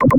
Hello.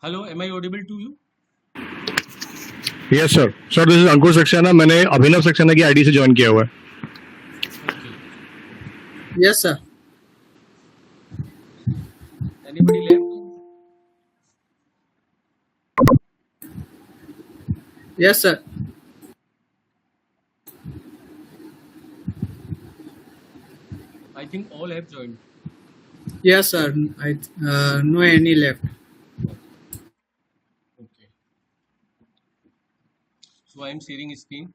Hello, am I audible to you? Yes sir. Sir this is Ankur Saxena, मैंने अभिनव सक्सेना की ID से join किया हुआ है। Yes sir. Anybody left? Yes sir. I think all have joined. Yes sir. No any left. Okay. So I am sharing screen.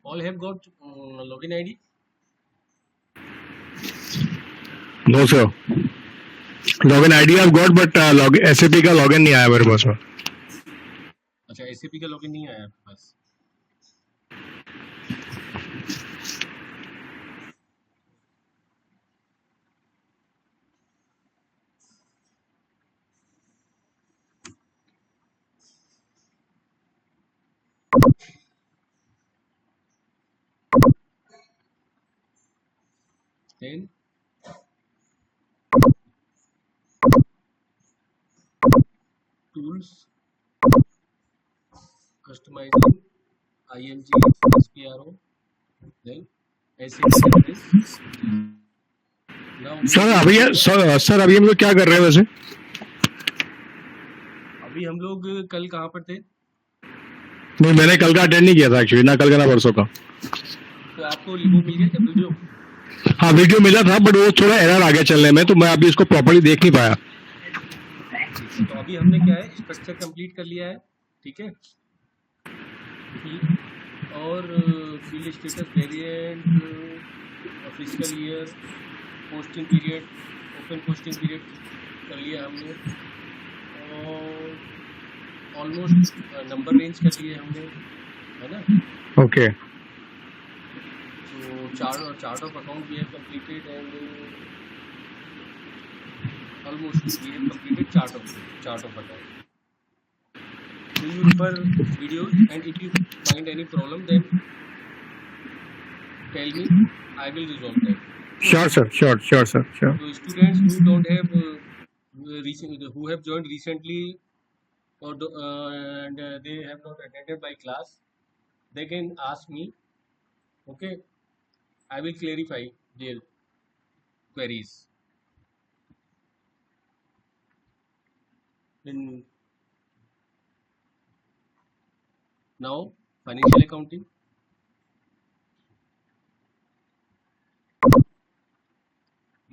All have got login ID. No sir, login ID I got but SAP का login नहीं आया मेरे पास में। अच्छा, SAP का login नहीं आया आपके पास? Then tools, customizing, IMG, SPRO, then SAP service. Now sir अभी हम लोग क्या कर रहे हैं वैसे? अभी हम लोग कल कहाँ पर थे? नहीं, मैंने कल का अटेंड नहीं किया था एक्चुअली, ना कल का ना परसों का। तो आपको वो मिल गया क्या वीडियो? हाँ वीडियो मिला था बट वो थोड़ा एरर आ गया चलने में, तो मैं अभी इसको प्रॉपर्ली देख नहीं पाया। तो अभी हमने क्या है, स्ट्रक्चर कंप्लीट कर लिया है, ठीक है। और field status, variant, physical year, posting period, open posting period कर लिया हमने। और ऑलमोस्ट नंबर रेंज कर लिए हमने, है ना. Okay. So chart of account we have completed, and almost we have completed chart of account. So you refer videos, and if you find any problem, then tell me, I will resolve that. Sure, sir. Sure. So students who don't have who have joined recently, or and they have not attended my class, they can ask me. Okay, I will clarify their queries. In now, financial accounting.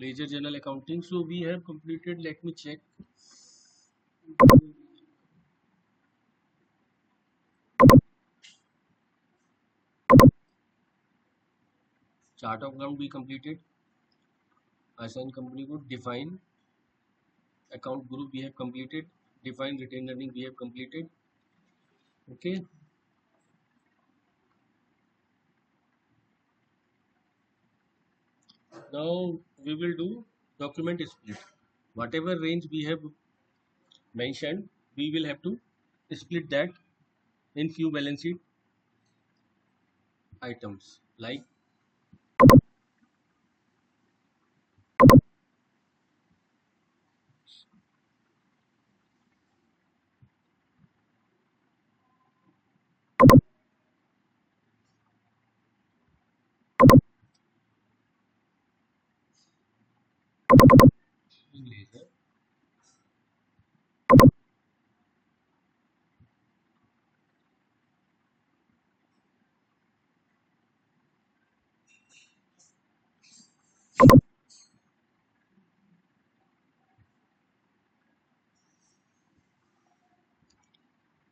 Ledger journal accounting. So we have completed. Let me check. Chart of account we completed. Assign company code. Define account group we have completed. Define retained earning we have completed. Okay. Now we will do document split. Whatever range we have mentioned, we will have to split that in few balance sheet items, like laser.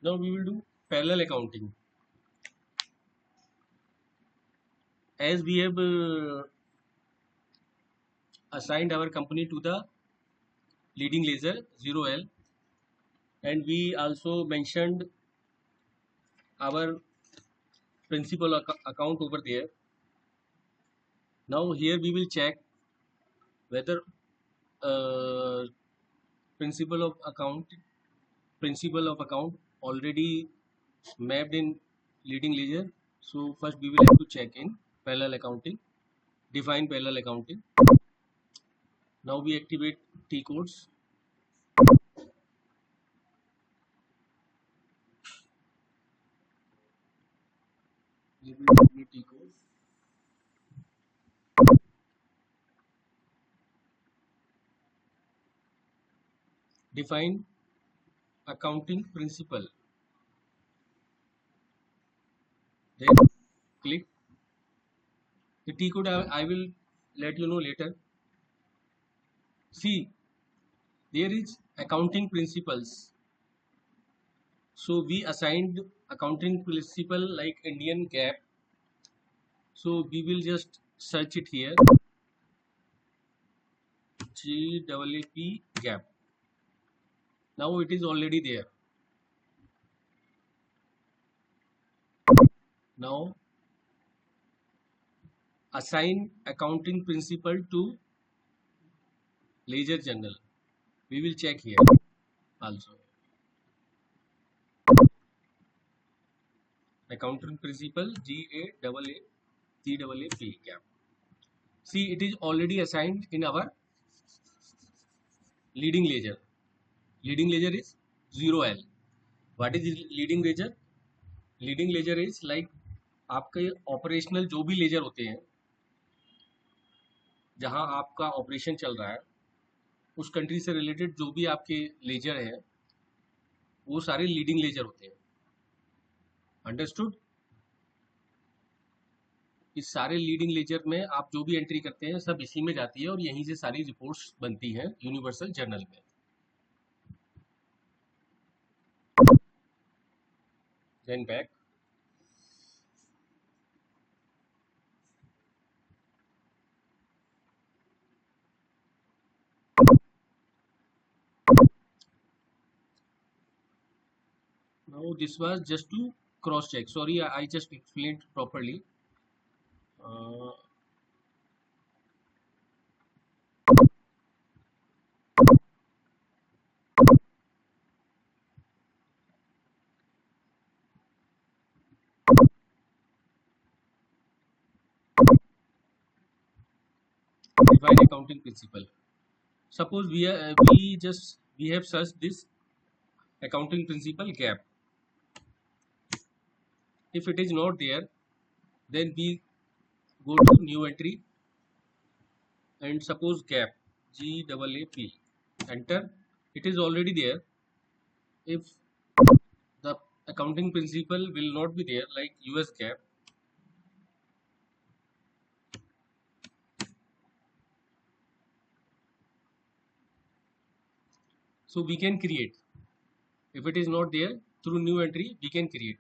Now we will do parallel accounting. As we have assigned our company to the leading laser 0L, and we also mentioned our principal account over there. Now here we will check whether uh, principal of account already mapped in leading ledger. So first we will have to check in parallel accounting, define parallel accounting. Now we activate T codes. We will activate T codes. Define accounting principle. Then click the T code. I will let you know later. See, there is accounting principles. So we assigned accounting principle like Indian GAAP. So we will just search it here. GAAP. GAAP. Now it is already there. Now assign accounting principle to ledger journal. We will check here also. Accounting principle GAAP. See, it is already assigned in our leading ledger. Leading ledger is 0L. What is leading ledger? Leading ledger is like आपके operational जो भी laser होते हैं, जहां आपका operation चल रहा है, उस कंट्री से रिलेटेड जो भी आपके लेजर है, वो सारे लीडिंग लेजर होते हैं. अंडरस्टूड? इस सारे लीडिंग लेजर में आप जो भी एंट्री करते हैं सब इसी में जाती है और यहीं से सारी रिपोर्ट्स बनती हैं यूनिवर्सल जर्नल में. Then back. Now this was just to cross check. Sorry, I just explained properly. Uh, Define accounting principle. Suppose we have searched this accounting principle gap. If it is not there, then we go to new entry and suppose gap GAAP. Enter. It is already there. If the accounting principle will not be there, like US GAAP, so we can create. If it is not there, through new entry we can create.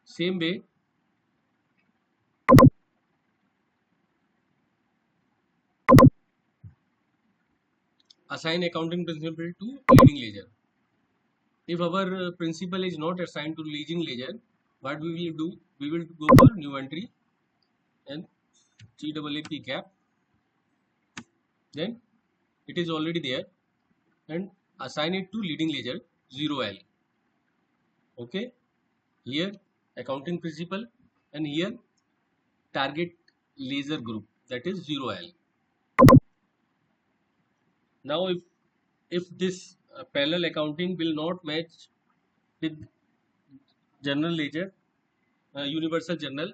Same way, assign accounting principle to leading ledger. If our principle is not assigned to leading ledger, what we will do? We will go for new entry and GAAP gap. Then it is already there, and assign it to leading ledger 0L. Okay, here accounting principle, and here target ledger group, that is 0L. Now if this parallel accounting will not match with general ledger, universal journal,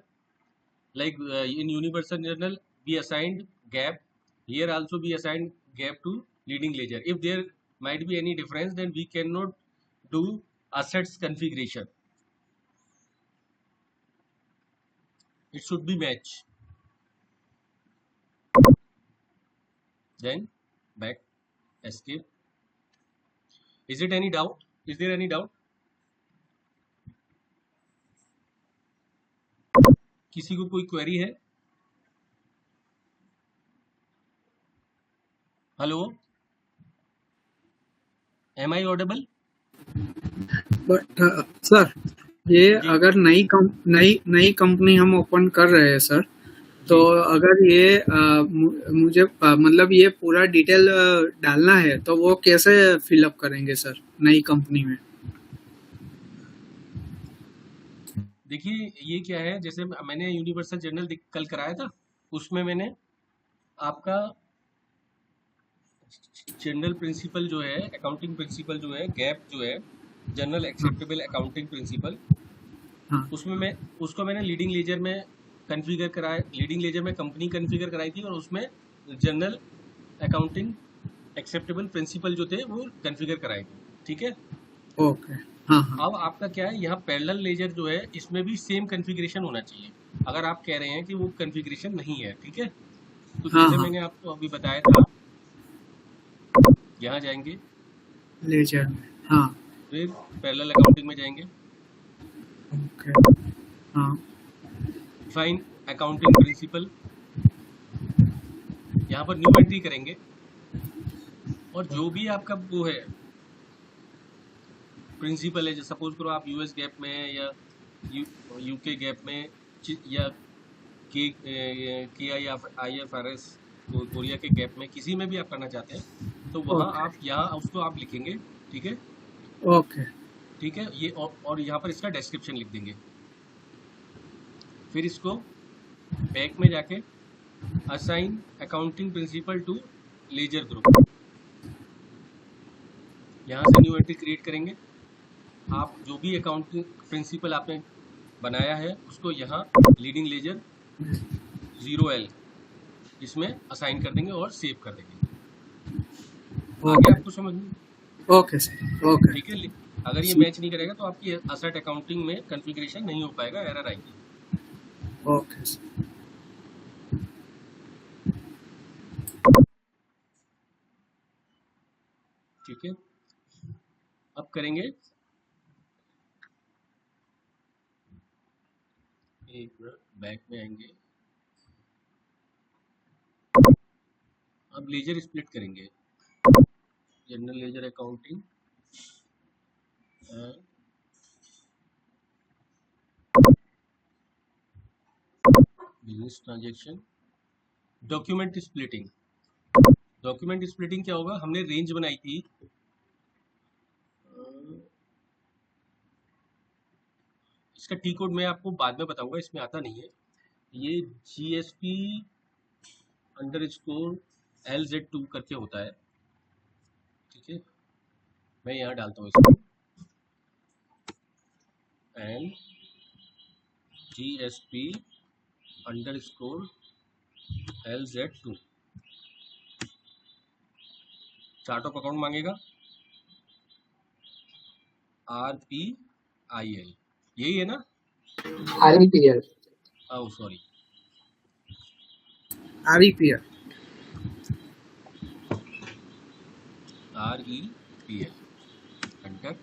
like in universal journal we assigned gap, here also we assigned gap to leading ledger. If there might be any difference, then we cannot do assets configuration. It should be match. Then back, escape. Is it any doubt? Is there any doubt? किसी को कोई query है? Hello, am I audible? But sir, ये जी। अगर नई company हम open कर रहे हैं सर, तो अगर ये मुझे मतलब ये पूरा डिटेल डालना है, तो वो कैसे फिलअप करेंगे सर नई कंपनी में? देखिए ये क्या है, जैसे मैंने यूनिवर्सल जर्नल कल कराया था, उसमें मैंने आपका जनरल प्रिंसिपल जो है, अकाउंटिंग प्रिंसिपल जो है, गैप जो है, जनरल एक्सेप्टेबल अकाउंटिंग प्रिंसिपल, हाँ, उसमें मैं उसको मैंने लीडिंग लेजर में कॉन्फ़िगर कराया, लीडिंग लेजर में कंपनी कॉन्फ़िगर कराई थी, और उसमें जनरल अकाउंटिंग एक्सेप्टेबल प्रिंसिपल जो थे वो कॉन्फ़िगर कराए थे। ठीक है, ओके, हाँ हाँ, अब आपका क्या है, यहाँ पैरेलल लेजर जो है इसमें भी सेम कॉन्फ़िगरेशन होना चाहिए। अगर आप कह रहे हैं कि वो कॉन्फ़िगरेशन नहीं है, ठीक है, तो हाँ जैसे हाँ, मैंने आपको अभी बताया था, यहाँ जाएंगे, लेजर में, हाँ, फिर पैरेलल अकाउंटिंग में जाएंगे, ओके, हाँ, डिफाइन अकाउंटिंग प्रिंसिपल, यहाँ पर न्यू एंट्री करेंगे, और जो भी आपका वो है प्रिंसिपल है, जो सपोज करो आप यूएस गैप में है या यूके गैप में या IFRS कोरिया के गैप में, किसी में भी आप करना चाहते हैं, तो वहाँ ओके, आप यहाँ उसको आप लिखेंगे। ठीक है, ओके, ठीक है, ये और यहाँ पर इसका डिस्क्रिप्शन लिख देंगे। फिर इसको बैक में जाके assign accounting principle to ledger group, यहाँ से न्यू एंट्री क्रिएट करेंगे। आप जो भी अकाउंटिंग प्रिंसिपल आपने बनाया है उसको यहाँ लीडिंग लेजर 0L इसमें असाइन कर देंगे और सेव कर देंगे। आगे ओके, आपको समझ में? ओके सर, ओके, ठीक है, अगर ये मैच नहीं करेगा तो आपकी असेट अकाउंटिंग में कॉन्फ़िगरेशन नहीं हो पाएगा, एरर आएगी। ओके सर, ठीक है, अब करेंगे, एक मिनट, बैक में आएंगे, अब लेजर स्प्लिट करेंगे, general ledger accounting, business transaction, document splitting. Document splitting क्या होगा, हमने रेंज बनाई थी, इसका टी कोड मैं आपको बाद में बताऊंगा, इसमें आता नहीं है। ये GSP _ LZ2 करके होता है, ठीक है। मैं यहाँ डालता हूँ इसको, and GSP _ LZ2 chart of account मांगेगा, RPIL, यही है ना? REPL oh sorry, REPL REPL, enter.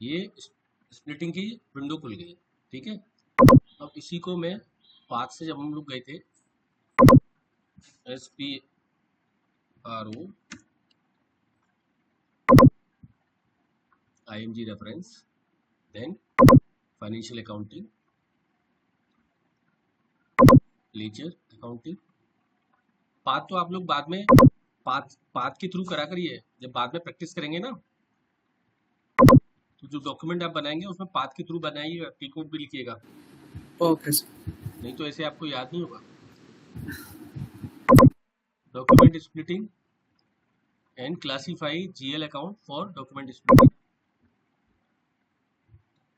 ये स्प्लिटिंग की विंडो खुल गई, ठीक है। अब इसी को मैं पाथ से, जब हम लोग गए थे SPRO IMG reference, then financial accounting, ledger accounting. Path तो आप लोग बाद में पाथ के थ्रू करा करिए, जब बाद में प्रैक्टिस करेंगे ना, तो जो डॉक्यूमेंट आप बनाएंगे उसमें पाथ के थ्रू बनाइएगा, टी कोड भी लिखिएगा, ओके सर। नहीं तो ऐसे आपको याद नहीं होगा। Document splitting and classify GL account for document splitting,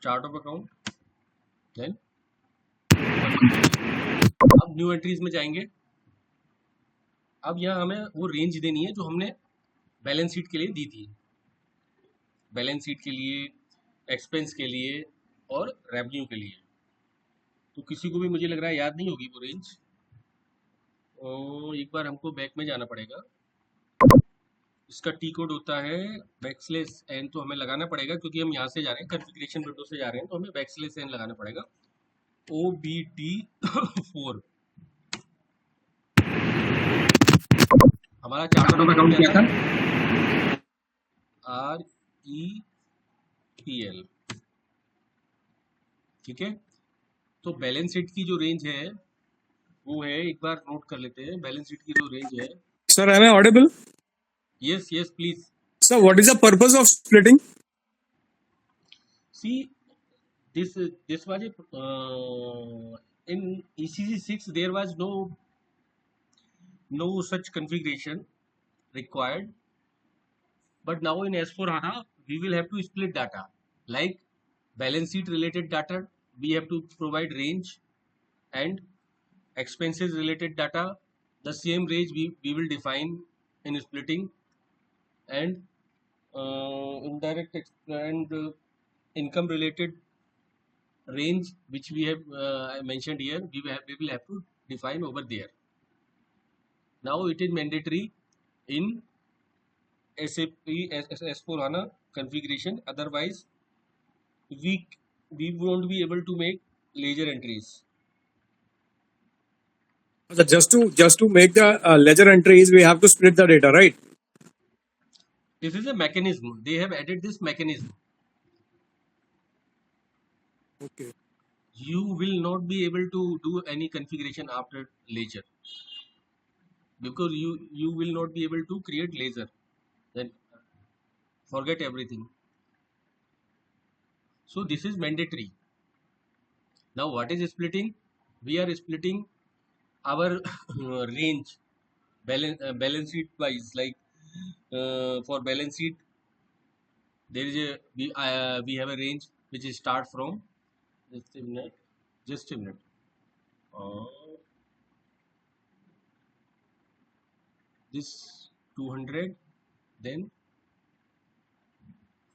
chart of account, then अब न्यू एंट्रीज में जाएंगे। अब यहाँ हमें वो रेंज देनी है जो हमने बैलेंस शीट के लिए दी थी, बैलेंस शीट के लिए, एक्सपेंस के लिए और रेवेन्यू के लिए। तो किसी को भी मुझे लग रहा है याद नहीं होगी वो रेंज, और एक बार हमको बैक में जाना पड़ेगा। इसका टी कोड होता है \n, तो हमें लगाना पड़ेगा क्योंकि हम यहाँ से जा रहे हैं, कॉन्फ़िगरेशन विंडो से जा रहे हैं, तो हमें \n लगाना पड़ेगा, OBT4। हमारा चार्ट ऑफ अकाउंट क्या था, REPL, ठीक है। तो बैलेंस शीट की जो रेंज है वो है, एक बार नोट कर लेते हैं, बैलेंस शीट की जो रेंज है। Sir, am I audible? Yes yes please. Sir, what is the purpose of splitting? See, this was in ECC6 there was no such configuration required, but now in S4HANA we will have to split data, like balance sheet related data we have to provide range, and expenses related data the same range we will define in splitting, and indirect and income related range which we have mentioned here, we will have to define over there. Now it is mandatory in SAP S4HANA configuration, otherwise we won't be able to make ledger entries. So just to make the ledger entries, we have to split the data, right? This is a mechanism, they have added this mechanism. Okay. You will not be able to do any configuration after ledger, because you will not be able to create ledger, then forget everything. So this is mandatory. Now what is splitting? We are splitting our range balance sheet wise, like for balance sheet there is a we have a range which is start from, just a minute, this 200, then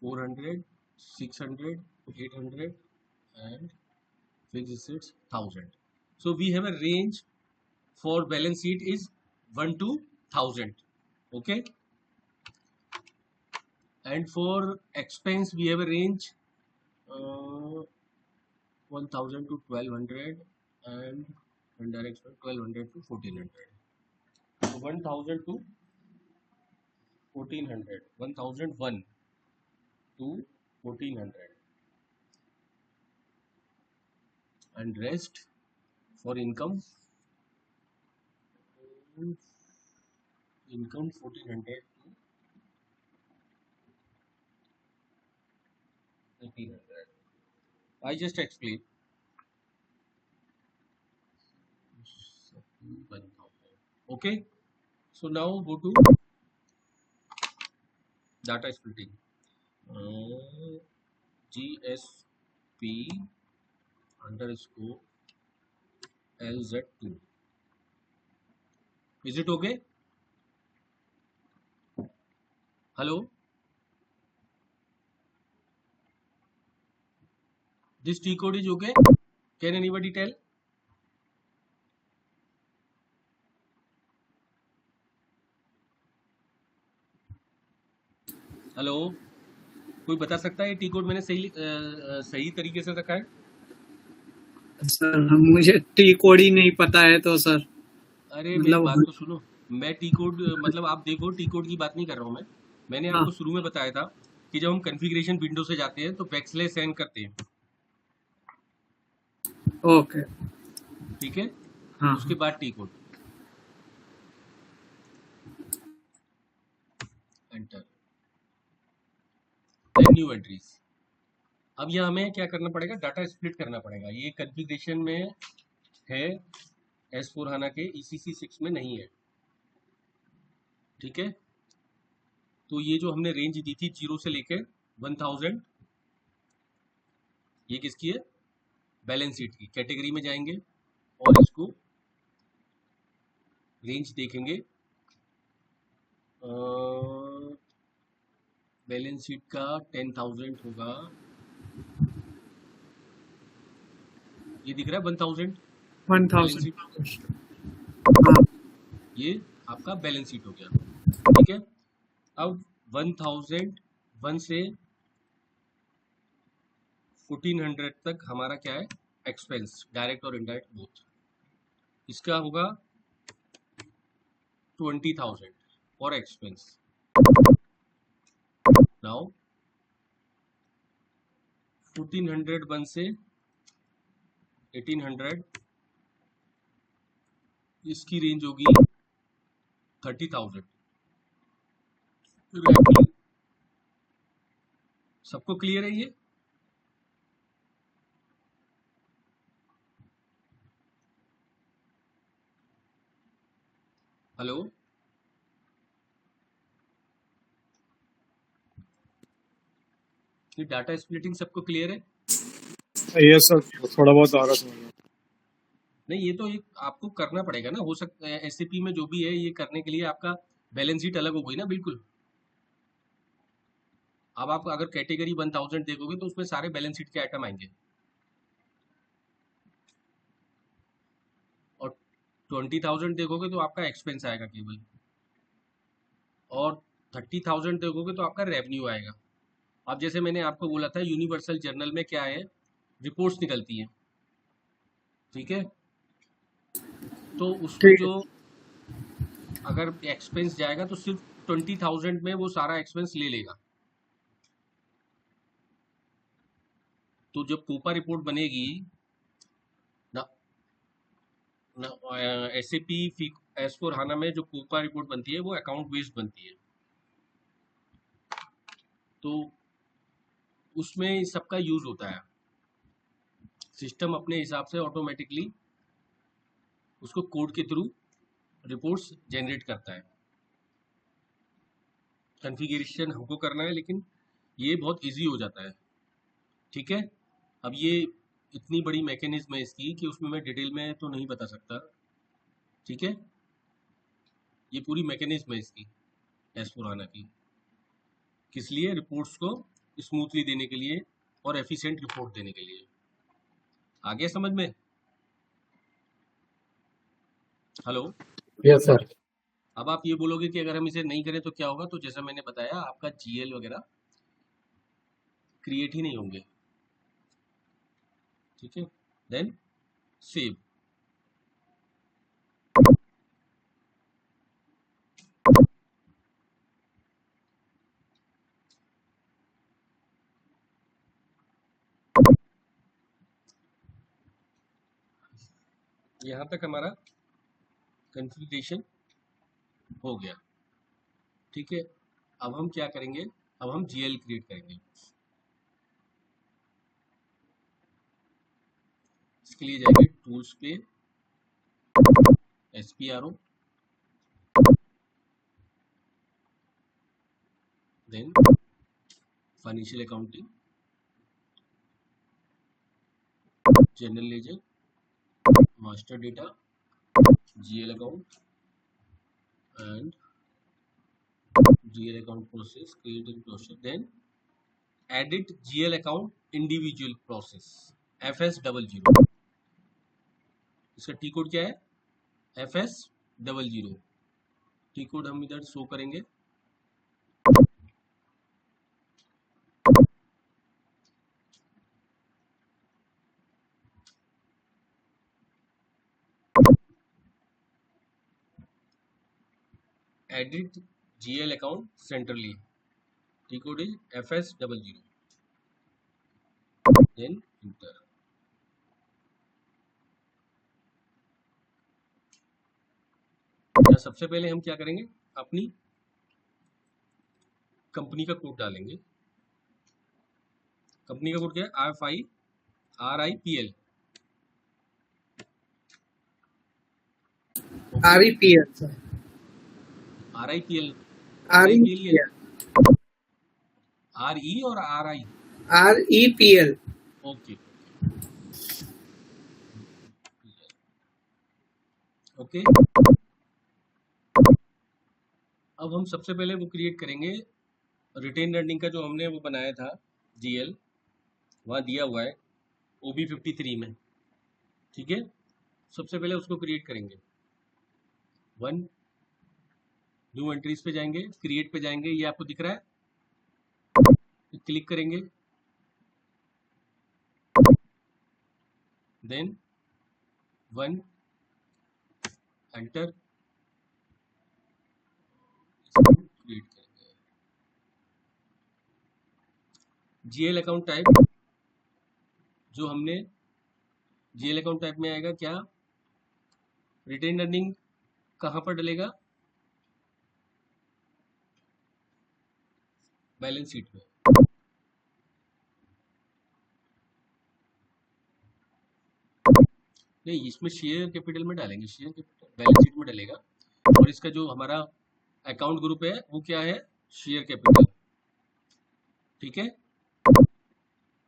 400, 600, 800, and fixed assets 1000. So we have a range for balance sheet is 1 to 1000, okay. And for expense we have a range 1000 to 1200, and indirect 1200 to 1400. So 1000 to 1400, 1001 to 1400, and rest for income 1400 to 1800. I just explain 1000. Okay, so now go to data splitting. GSP underscore LZ2. Is it okay? Hello? This T code is okay? Can anybody tell? Hello, कोई बता सकता है T code मैंने सही तरीके से रखा है? सर मुझे टी कोड ही नहीं पता है तो सर अरे मेरी मतलब बात तो सुनो, मैं टी कोड मतलब आप देखो, टी कोड की बात नहीं कर रहा हूँ मैंने हाँ आपको शुरू में बताया था कि जब हम कॉन्फ़िगरेशन विंडो से जाते हैं तो बैकस्लैश एन करते हैं, ओके ठीक है? हाँ उसके बाद T code enter, new entries. अब यहाँ हमें क्या करना पड़ेगा, डाटा स्प्लिट करना पड़ेगा। ये कॉन्फ़िगरेशन में है, S/4HANA के ECC 6 में नहीं है, ठीक है? तो ये जो हमने रेंज दी थी 0 से लेके 1000, ये किसकी है? बैलेंस शीट की। कैटेगरी में जाएंगे और इसको रेंज देखेंगे, बैलेंस शीट का 10,000 होगा, ये दिख रहा है 1000 बैलेंस 1000 शीट, हाँ ये आपका बैलेंस शीट हो गया, ठीक है? अब 1001 से 1400 तक हमारा क्या है? एक्सपेंस, डायरेक्ट और इनडायरेक्ट बोथ। इसका होगा 20,000 फॉर एक्सपेंस। नाउ 1401 से 1800, इसकी रेंज होगी 30,000। सबको क्लियर है ये? हेलो, ये डाटा स्प्लिटिंग सबको क्लियर है? Yes sir, थोड़ा बहुत आ रहा समझ में। नहीं, ये तो एक आपको करना पड़ेगा ना, हो सकता है एसएपी में जो भी है ये करने के लिए आपका बैलेंस शीट अलग हो गई ना, बिल्कुल। अब आप अगर कैटेगरी 1000 देखोगे तो उसमें सारे बैलेंस शीट के आइटम आएंगे, और 20,000 देखोगे तो आपका एक्सपेंस आएगा केवल, और 30,000 देखोगे तो आपका रेवेन्यू आएगा। अब जैसे मैंने आपको बोला था यूनिवर्सल जर्नल में क्या है, रिपोर्ट्स निकलती हैं, ठीक है? तो उसमें ठीक है जो अगर एक्सपेंस जाएगा तो सिर्फ 20,000 में वो सारा एक्सपेंस ले लेगा। तो जब कोपा रिपोर्ट बनेगी ना, एसएपी S/4HANA में जो कोपा रिपोर्ट बनती है वो अकाउंट बेस्ड बनती है, तो उसमें सबका यूज होता है। सिस्टम अपने हिसाब से ऑटोमेटिकली उसको कोड के थ्रू रिपोर्ट्स जनरेट करता है। कॉन्फ़िगरेशन हमको करना है, लेकिन ये बहुत इजी हो जाता है, ठीक है? अब ये इतनी बड़ी मैकेनिज्म है इसकी कि उसमें मैं डिटेल में तो नहीं बता सकता, ठीक है? ये पूरी मैकेनिज्म है इसकी S/4HANA की, किस लिए? रिपोर्ट्स को स्मूथली देने के लिए और एफिशिएंट रिपोर्ट देने के लिए। आ गया समझ में? Hello, yes sir. अब आप ये बोलोगे कि अगर हम इसे नहीं करें तो क्या होगा, तो जैसा मैंने बताया आपका जीएल वगैरह क्रिएट ही नहीं होंगे, ठीक है? देन सेव, यहाँ तक हमारा कन्फिग्रेशन हो गया। ठीक है, अब हम क्या करेंगे, अब हम जीएल क्रिएट करेंगे। इसके लिए जाएंगे टूल्स पे, SPRO, then financial accounting, general ledger, master data, GL account and GL account process, create and process, then edit GL account individual process, FS00। इसका टी कोड क्या है, FS00। टी कोड हम इधर शो करेंगे। edit GL account centrally, T code is FS00, then enter। सबसे पहले हम क्या करेंगे, अपनी कंपनी का कोड डालेंगे। कंपनी का कोड क्या है, RIPL, REPL sir, RIPL, REPL, RE और RI, REPL। Okay okay. अब हम सबसे पहले वो क्रिएट करेंगे रिटेन अर्निंग का, जो हमने वो बनाया था GL, वहाँ दिया हुआ है OB53 में। ठीक है, सबसे पहले उसको क्रिएट करेंगे। 1 न्यू एंट्रीज पे जाएंगे, क्रिएट पे जाएंगे, ये आपको दिख रहा है, क्लिक करेंगे, देन 1 एंटर, क्रिएट करेंगे। GL अकाउंट टाइप, जो हमने GL अकाउंट टाइप में आएगा क्या, रिटेन अर्निंग कहाँ पर डलेगा, बैलेंस शीट में। नहीं, इसमें शेयर कैपिटल में डालेंगे, शेयर कैपिटल बैलेंस शीट में डलेगा। और इसका जो हमारा अकाउंट ग्रुप है वो क्या है, शेयर कैपिटल। ठीक है,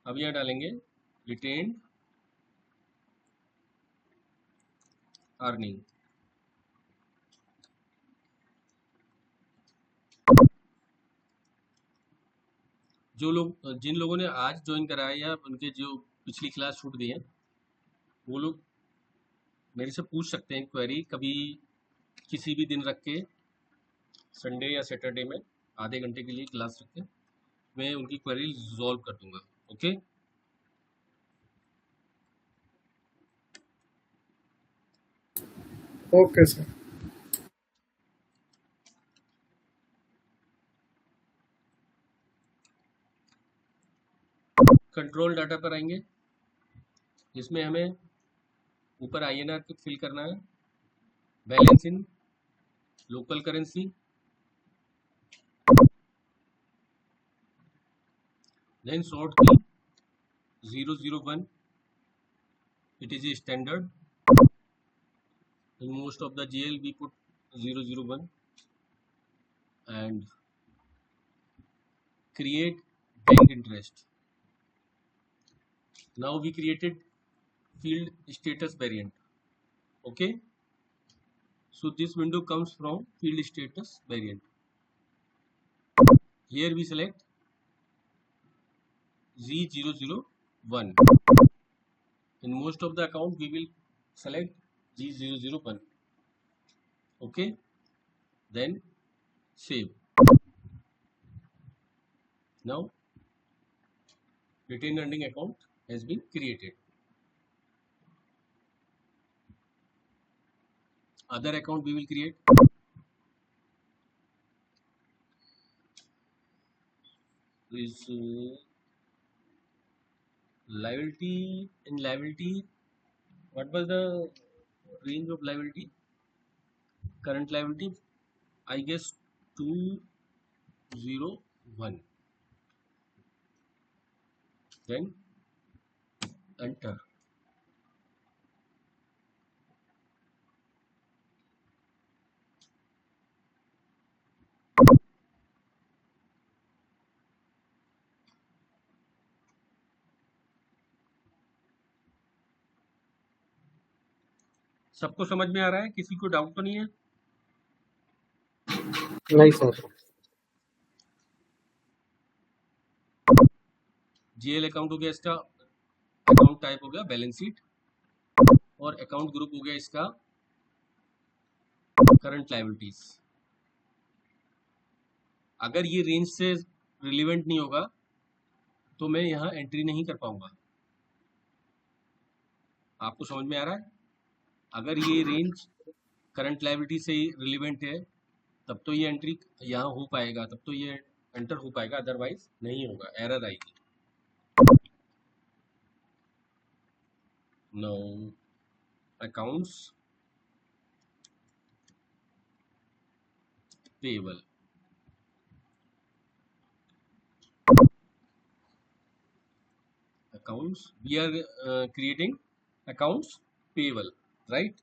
अब यहाँ डालेंगे रिटेन अर्निंग। जो लोग, जिन लोगों ने आज ज्वाइन करा है या उनके जो पिछली क्लास छूट गई है, वो लोग मेरे से पूछ सकते हैं क्वेरी, कभी किसी भी दिन रख के, संडे या सैटरडे में आधे घंटे के लिए क्लास रख के मैं उनकी क्वेरी रिजॉल्व कर दूंगा। Okay, okay sir. Control data पर आएंगे, जिसमें हमें ऊपर INR फिल करना है, balance in local currency, then sort key 001, it is a standard, in most of the GL we put 001, and create bank interest. Now we created field status variant. Okay, so this window comes from field status variant. Here we select G001. In most of the account we will select G001. Okay, then save. Now retained earning account has been created. Other account we will create. Is liability. In liability, what was the range of liability, current liability, I guess 201. Then enter. सबको समझ में आ रहा है? किसी को doubt तो नहीं है? नहीं सर। जीएल अकाउंट हो गया इसका, अकाउंट टाइप हो गया बैलेंस शीट, और अकाउंट ग्रुप हो गया इसका करंट लायबिलिटीज। अगर ये रेंज से रिलेवेंट नहीं होगा तो मैं यहाँ एंट्री नहीं कर पाऊंगा। आपको समझ में आ रहा है? अगर ये रेंज करंट लायबिलिटी से रिलेवेंट है तब तो ये एंट्री यहाँ हो पाएगा, तब तो ये एंटर हो पाएगा, अदरवाइज नहीं होगा, एरर आएगी। No accounts payable, accounts we are creating accounts payable, right?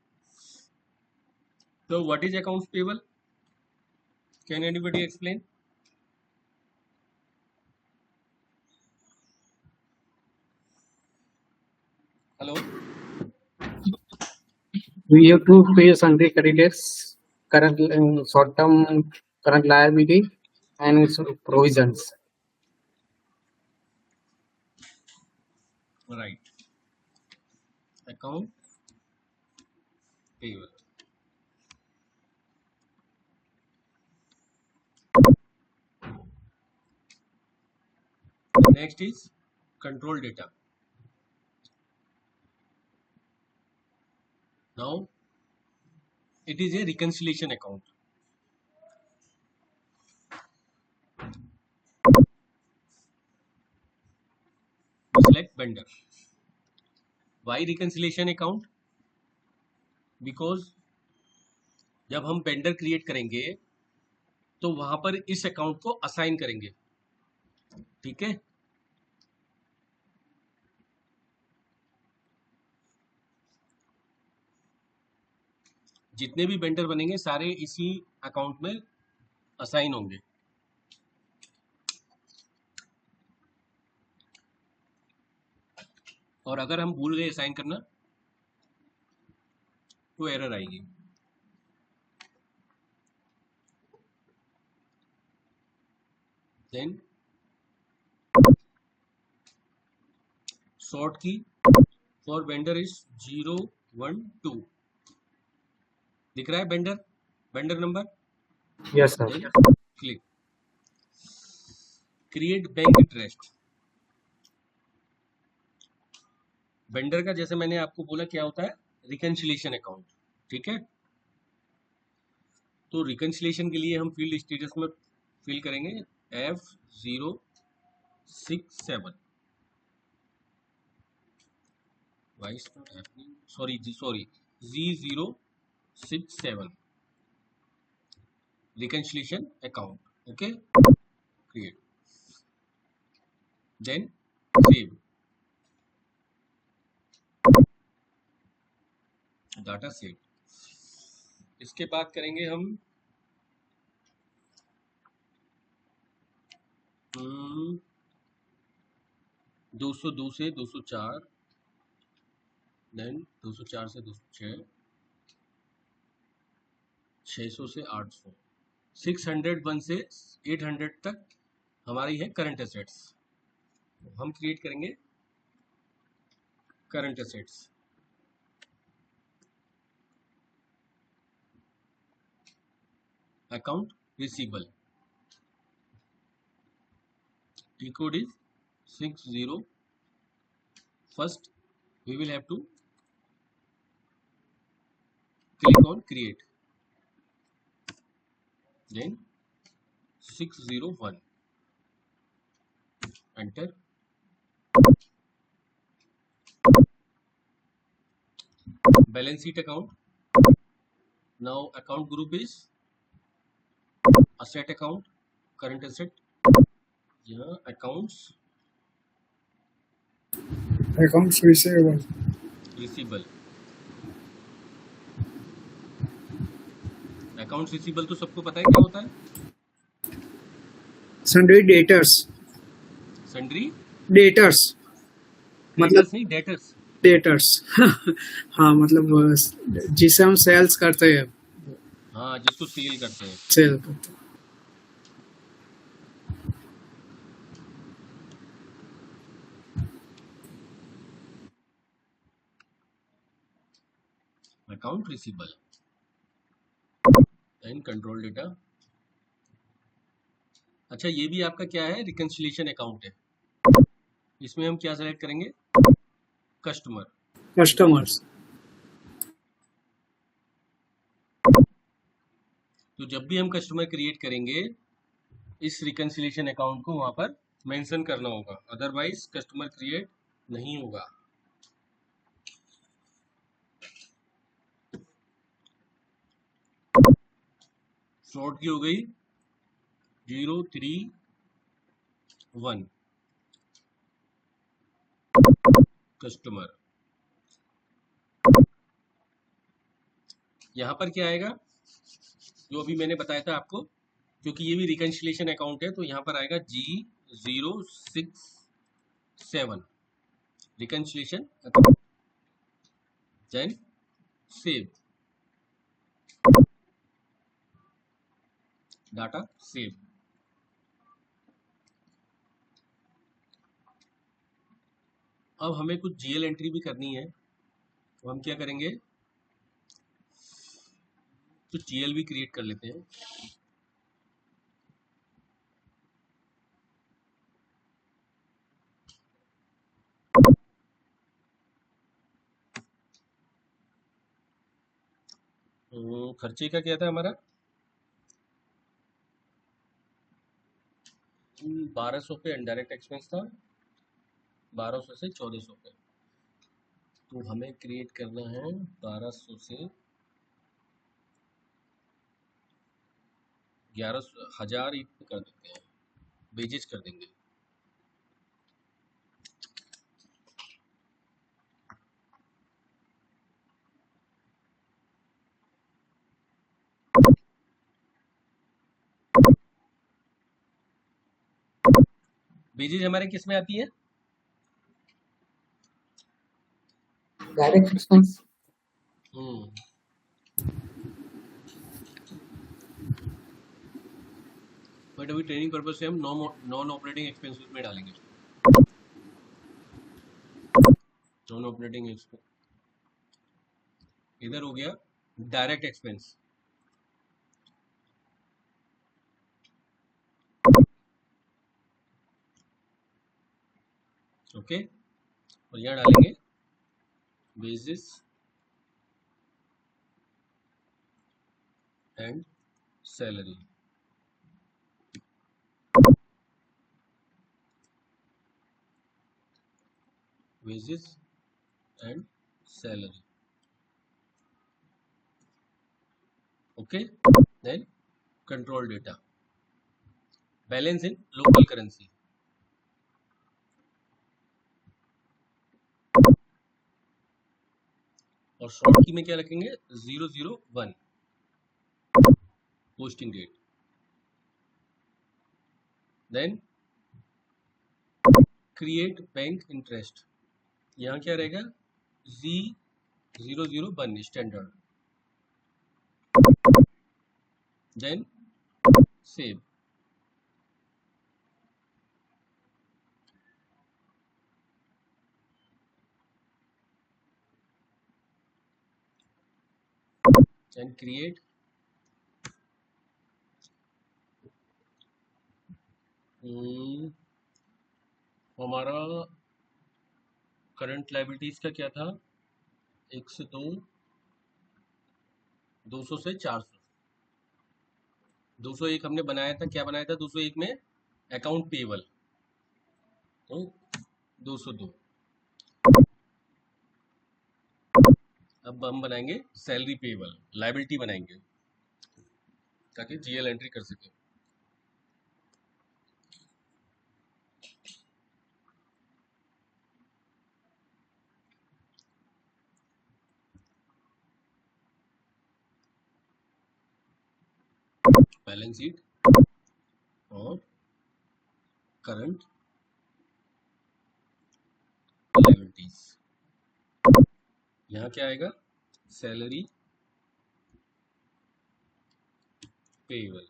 So what is accounts payable? Can anybody explain? Hello? We have to pay sundry creditors, current short-term current liability, and provisions. Right. Account payable. Next is control data. Now it is a reconciliation account. Select vendor. Why reconciliation account? Because जब हम vendor create करेंगे तो वहां पर इस account को assign करेंगे, ठीक है? जितने भी वेंडर बनेंगे सारे इसी अकाउंट में असाइन होंगे। और अगर हम भूल गए असाइन करना तो एरर आएगी। देन सॉर्ट की फॉर वेंडर इज 012, दिख रहा है vendor number? Yes sir. Click create bank interest. Vendor का जैसे मैंने आपको बोला क्या होता है, रिकंसिलिएशन अकाउंट, ठीक है? तो रिकंसिलिएशन के लिए हम फील्ड स्टेटस में फिल करेंगे F067। Why is not happening? Sorry, G067 reconciliation account. Okay, create, then save, data save. इसके बाद करेंगे हम 202 से 204, देन 204 से 206, 600 से 800, 601 से 800 तक हमारी है करंट एसेट्स। हम क्रिएट करेंगे current assets. Account receivable, T code is 60. First we will have to click on create, then 601, enter, balance sheet account. Now account group is asset account, current asset. Yeah, accounts Accounts receivable. receivable. Accounts receivable तो सबको पता है क्या होता है? Sundry debtors. Sundry Debtors. मतलब debtors नहीं debtors. Debtors हाँ मतलब जिसे हम सेल्स करते हैं, हाँ, जिसको सेल करते हैं. सेल करते हैं. Account receivable and control data. अच्छा, ये भी आपका क्या है? रिकंसिलिएशन अकाउंट है. इसमें हम क्या सेलेक्ट करेंगे? कस्टमर. कस्टमर्स. तो जब भी हम कस्टमर क्रिएट करेंगे, इस रिकंसिलिएशन अकाउंट को वहां पर मेंशन करना होगा, अदरवाइज कस्टमर क्रिएट नहीं होगा. फ्रॉड की हो गई 031 कस्टमर. यहाँ पर क्या आएगा? जो अभी मैंने बताया था आपको, क्योंकि ये भी रिकंसिलिएशन अकाउंट है, तो यहाँ पर आएगा G067 reconciliation account. Then save data, save. अब हमें कुछ जीएल एंट्री भी करनी है, तो हम क्या करेंगे? तो जीएल भी क्रिएट कर लेते हैं. खर्चे का क्या था हमारा? 1200 पे इनडायरेक्ट एक्सपेंस था, 1200 से 1400 पे. तो हमें क्रिएट करना है 1200 से 11,000 कर देते हैं, वेजेस कर देंगे. वेजेस हमारे किस में आती है? Direct expense. बट अभी ट्रेनिंग पर्पज से हम नॉन ऑपरेटिंग एक्सपेंसेस में डालेंगे. नॉन ऑपरेटिंग एक्सपेंस इधर हो गया डायरेक्ट एक्सपेंस. ओके, और यहाँ डालेंगे wages and salary. wages and salary. Okay, then control data, balance in local currency. और शॉर्ट की में क्या रखेंगे? 001 posting date. Then create bank interest. यहाँ क्या रहेगा? G001 standard. Then save. and create हमारा करंट लाइबिलिटीज का क्या था? 1 से 2, 200 से 400. 201 हमने बनाया था. क्या बनाया था 201 में? Account payable. तो 202. अब हम बनाएंगे सैलरी पेबल, लाइबिलिटी बनाएंगे ताकि जीएल एंट्री कर सके। बैलेंस शीट और करंट लाइबिलिटीज। यहाँ क्या आएगा? Salary payable.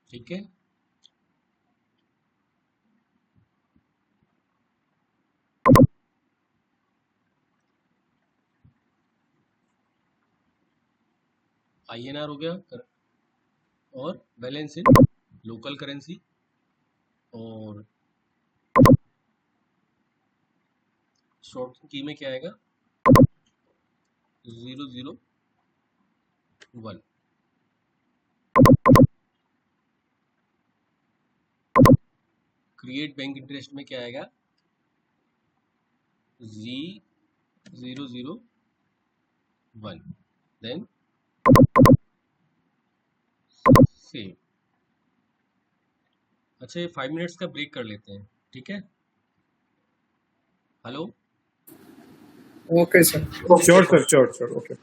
ठीक है, आईएनआर हो गया और बैलेंस इन लोकल करेंसी और शॉर्ट की में क्या आएगा? 001। क्रिएट बैंक इंटरेस्ट में क्या आएगा? Z001। Then save. अच्छा, ये 5 मिनट्स का ब्रेक कर लेते हैं, ठीक है? Hello, okay sir. Sure, sir. Sure. Okay.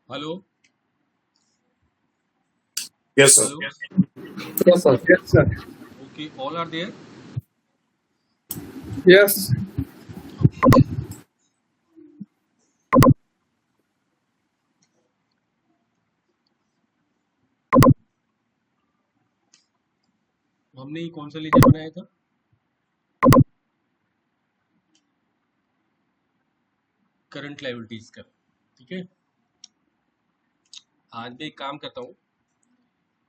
Hello Yes, sir. Hello Yes, sir. Yes, sir. Okay all are there Yes. हमने ये कौन सा लेजर बनाया था करंट लायबिलिटीज का ठीक है आज मैं एक काम करता हूँ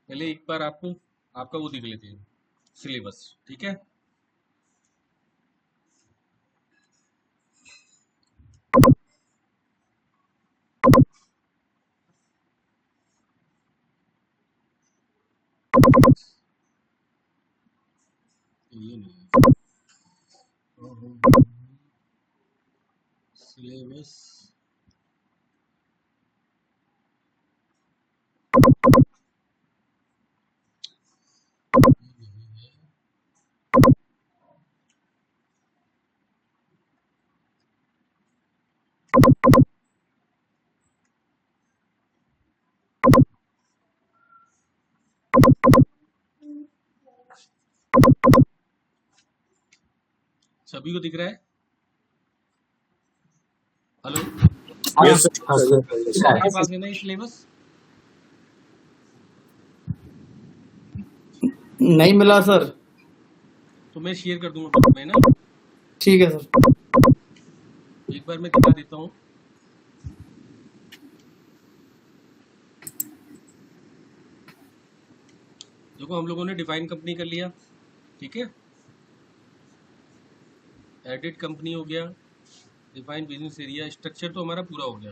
पहले एक बार आपको आपका वो देख लेते हैं सिलेबस ठीक है ये नहीं सिलेबस सभी को दिख रहा है हेलो Yes, sir. सबके पास है ना ये सिलेबस नहीं मिला सर। तो मैं शेयर कर दूंगा ग्रुप में ना ठीक है सर। एक बार मैं दिखा देता हूँ देखो हम लोगों ने डिफाइन कंपनी कर लिया ठीक है एडिट कंपनी हो गया डिफाइन बिजनेस एरिया स्ट्रक्चर तो हमारा पूरा हो गया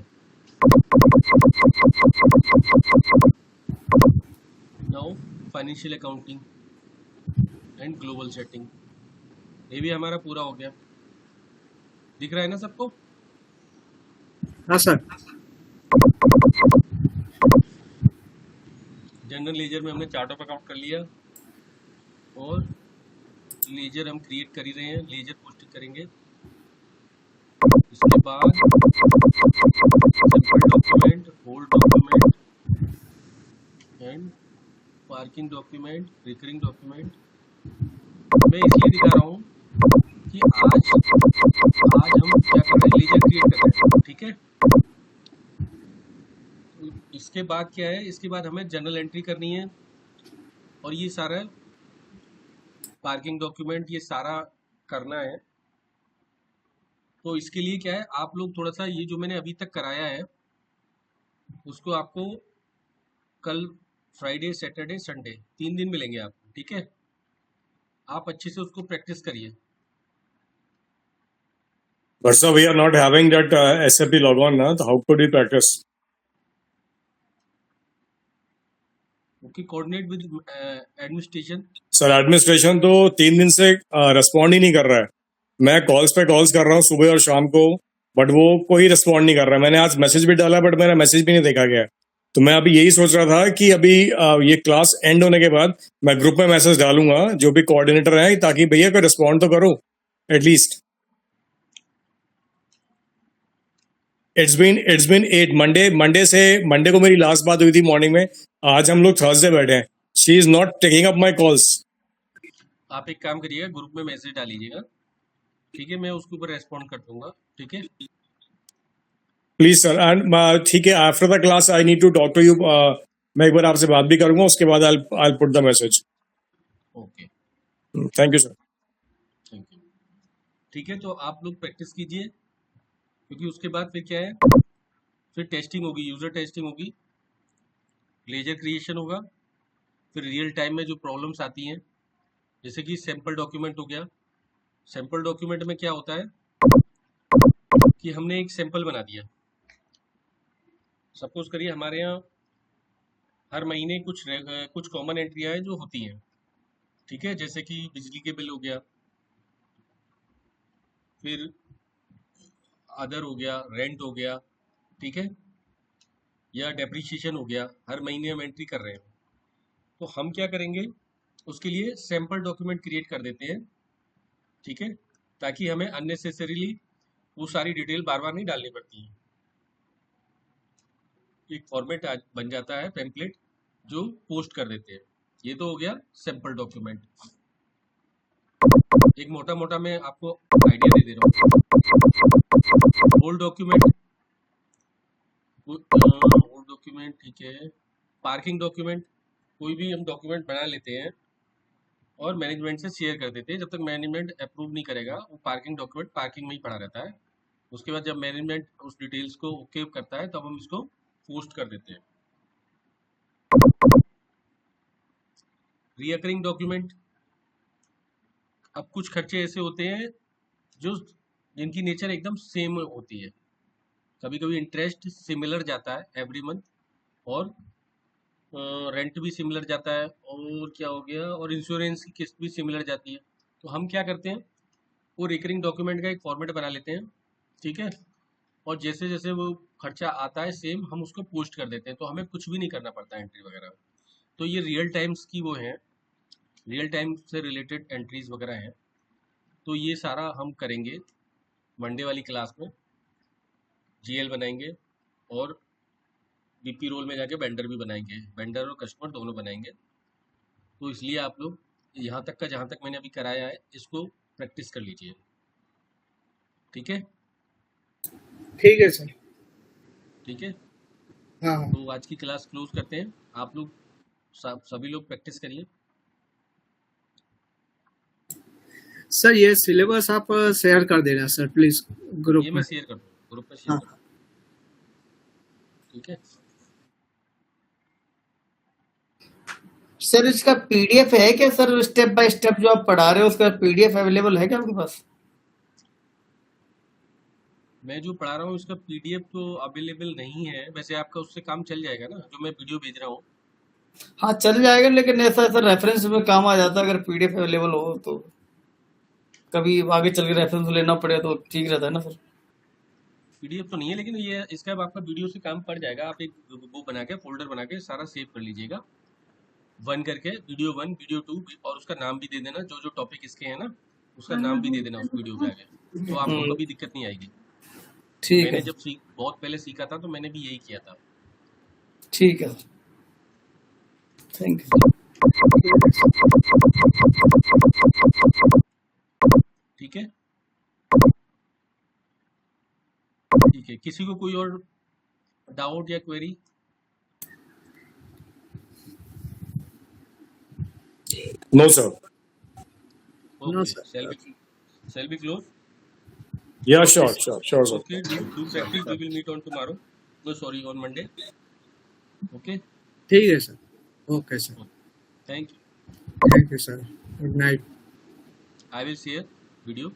now financial accounting and global setting ये भी हमारा पूरा हो गया दिख रहा है ना सबको हाँ सर। जनरल लेजर में हमने चार्ट ऑफ अकाउंट कर लिया और लेजर हम क्रिएट कर ही रहे हैं लेजर पोस्टिंग करेंगे इसके बाद sample document hold document and parking document recurring document मैं इसलिए दिखा रहा हूँ कि आज हम क्या कर रहे हैं लेजर क्रिएट कर रहे हैं ठीक है इसके बाद क्या है इसके बाद हमें जनरल एंट्री करनी है और ये सारा पार्किंग डॉक्यूमेंट ये सारा करना है तो इसके लिए क्या है आप लोग थोड़ा सा ये जो मैंने अभी तक कराया है उसको आपको कल फ्राइडे सैटरडे संडे 3 दिन मिलेंगे आपको ठीक है आप अच्छे से उसको प्रैक्टिस करिए But sir, we are not having that SAP logon now. So how could we practice? Okay coordinate with administration sir administration तो 3 दिन से रिस्पॉन्ड ही नहीं कर रहा है मैं कॉल्स पे कॉल्स कर रहा हूँ सुबह और शाम को बट वो कोई रिस्पॉन्ड नहीं कर रहा है मैंने आज मैसेज भी डाला बट मेरा मैसेज भी नहीं देखा गया तो मैं अभी यही सोच रहा था कि अभी ये क्लास एंड होने के बाद मैं ग्रुप में मैसेज डालूंगा जो भी कोऑर्डिनेटर है ताकि भैया कोई रिस्पॉन्ड तो करो एटलीस्ट इट्स बीन 8 मंडे को मेरी लास्ट बात हुई थी मॉर्निंग में आज हम लोग थर्सडे बैठे हैं she is not taking up my calls आप एक काम करिएगा ग्रुप में मैसेज डालीजिएगा ठीक है मैं उसके ऊपर रेस्पॉन्ड कर दूंगा ठीक है प्लीज सर एंड ठीक है after the class I need to talk to you मैं एक बार आपसे बात भी करूंगा उसके बाद I put the message okay thank you sir thank you ठीक है तो आप लोग प्रैक्टिस कीजिए क्योंकि उसके बाद फिर क्या है फिर टेस्टिंग होगी यूजर टेस्टिंग होगी लेजर क्रिएशन होगा फिर रियल टाइम में जो प्रॉब्लम्स आती हैं जैसे कि सैंपल डॉक्यूमेंट हो गया सैंपल डॉक्यूमेंट में क्या होता है कि हमने एक सैंपल बना दिया सपोज करिए हमारे यहाँ हर महीने कुछ कॉमन एंट्रियाँ हैं जो होती हैं ठीक है जैसे कि बिजली के बिल हो गया फिर अदर हो गया रेंट हो गया ठीक है या डेप्रिसिएशन हो गया हर महीने हम एंट्री कर रहे हैं तो हम क्या करेंगे, उसके लिए सैंपल डॉक्यूमेंट क्रिएट कर देते हैं, ठीक है, ताकि हमें अननेसेसरीली वो सारी डिटेल बार बार नहीं डालनी पड़ती है। एक फॉर्मेट बन जाता है टेम्पलेट जो पोस्ट कर देते हैं। ये तो हो गया सैंपल डॉक्यूमेंट। एक मोटा मोटा मैं आपको आइडिया दे रहा हूँ। ओल्ड डॉक्यूमेंट, ठीक है। पार्किंग डॉक्यूमेंट, कोई भी हम डॉक्यूमेंट बना लेते हैं और मैनेजमेंट से शेयर कर देते हैं। जब तक मैनेजमेंट अप्रूव नहीं करेगा वो पार्किंग डॉक्यूमेंट पार्किंग में ही पड़ा रहता है। उसके बाद जब मैनेजमेंट उस डिटेल्स को ओके करता है तब हम इसको पोस्ट कर देते हैं। रिकरिंग डॉक्यूमेंट, अब कुछ खर्चे ऐसे होते हैं जो जिनकी नेचर एकदम सेम होती है। कभी कभी इंटरेस्ट सिमिलर जाता है एवरी मंथ, और रेंट भी सिमिलर जाता है, और क्या हो गया, और इंश्योरेंस की किस्त भी सिमिलर जाती है। तो हम क्या करते हैं, वो रिकरिंग डॉक्यूमेंट का एक फॉर्मेट बना लेते हैं, ठीक है, और जैसे जैसे वो खर्चा आता है सेम हम उसको पोस्ट कर देते हैं, तो हमें कुछ भी नहीं करना पड़ता एंट्री वगैरह। तो ये रियल टाइम्स की वो है, रियल टाइम से रिलेटेड एंट्रीज वगैरह हैं। तो ये सारा हम करेंगे मंडे वाली क्लास में। जीएल बनाएंगे और बीपी रोल में जाके वेंडर भी बनाएंगे, वेंडर और कस्टमर दोनों बनाएंगे। तो इसलिए आप लोग यहाँ तक का जहाँ तक मैंने अभी कराया है इसको प्रैक्टिस कर लीजिए, ठीक है। ठीक है सर। ठीक है, हाँ हाँ तो आज की क्लास क्लोज करते हैं। आप लोग सभी लोग प्रैक्टिस करिए। सर, ये सिलेबस आप शेयर कर देना सर प्लीज ग्रुप ये में। मैं शेयर कर दूँ, ग्रुप में शेयर हाँ कर दूँ, ठीक है। सर इसका पीडीएफ है क्या सर? स्टेप बाय स्टेप जो आप पढ़ा रहे हो उसका पीडीएफ अवेलेबल है क्या आपके पास? मैं जो पढ़ा रहा हूँ इसका पीडीएफ तो अवेलेबल नहीं है। वैसे आपका उससे काम चल जाएगा ना, जो मैं वीडियो भेज रहा हूँ। हाँ चल जाएगा, लेकिन ऐसा सर रेफरेंस में काम आ जाता है अगर पीडीएफ अवेलेबल हो तो। कभी आगे चल के रेफरेंस लेना पड़े तो ठीक रहता है ना सर। पीडीएफ तो नहीं है, लेकिन ये इसका आपका वीडियो से काम पड़ जाएगा। आप एक वो बना के फोल्डर बना के सारा सेव कर लीजिएगा, 1 करके, वीडियो 1, वीडियो 2, और उसका नाम भी दे देना, जो जो टॉपिक इसके हैं ना उसका नाम भी दे देना उस वीडियो के आगे, तो आपको कभी दिक्कत नहीं आएगी। ठीक मैंने है जब बहुत पहले सीखा था तो मैंने भी यही किया था। ठीक है, थैंक यू। ठीक है, ठीक है। किसी को कोई और डाउट या query? No sir. No okay, sir. shall we close? या sure sure sure sir. Okay, do practice. We will meet on tomorrow. No, sorry, on Monday. Okay. ठीक है sir. Okay sir. Thank you. Thank you sir. Good night. I will share video.